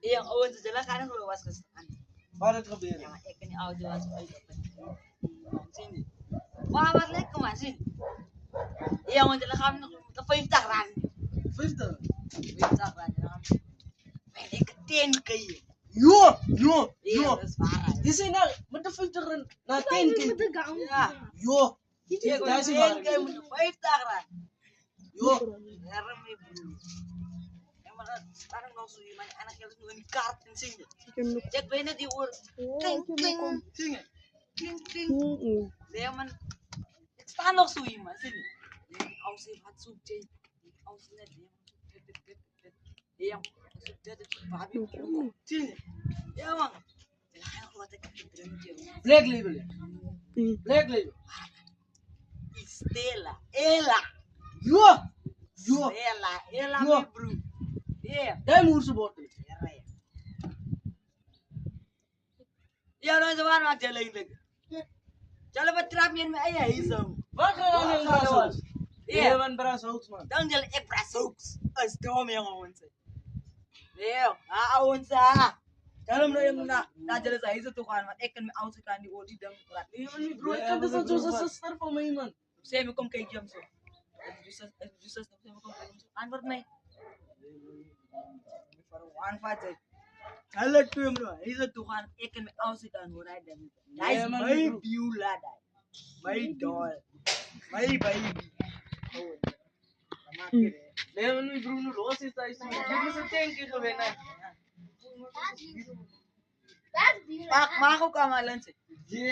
Yang awan sa jala kanan luwas ka sa kanan. Para ka biya. Yang ikan ni audio was ay dapat. Sini. Mawar lek kumasin. Yang awan jala kami ka paintaran. Filter. Paintaran. Pwede ka 10 kayo. Yo. Iya, das parah. Isi na mata filter na 10k. Ya. Yo. Iya, Iya, kasi dasi kayo mo paintaran. Yo. Meron may blue. Yang mana sekarang nggak usah gimana anak yang harus di kartin sih. Cek bener di ur. Kling kling. Sini. Kling kling. Dia man. Staan nog zo iemand. Sini. Als hij wat zoekt, als net dia yang sudah itu babi. Sini. Ya man. Jangan aku kata Black label. Black label. Stella. Ella. Yo. Ella. Ella Yo. mi bro. Iya. Dai moer se bottle. Ya orang zaman mak jalan lagi. Jalan bertrap yang ayah isam. Wat gaan we nou zo? Iya. man bras hoeks man. Dan jalan ebrasooks. As dom yang awan sa. Leo, awan sa. Kalau mo yung na jalan sa isa tuh kan mat ekan may awan sa kan di odi dang prat. Nee, bro, ik heb dus al zo'n sister van mij, man. Saya kom kay jam so. Jusas saya kom kay jam so. Anwar may. One fight. Kalau tuh yang bro, isa tuh kan ekan may awan sa kan uray dang. Guys, Yeah, man, may bro. biula dai. May doll. May baby. Oh. Nee, man, nu Bruno los is daar. Dit is een tankje geweest. Pak, mako ka malan sih. Yeah.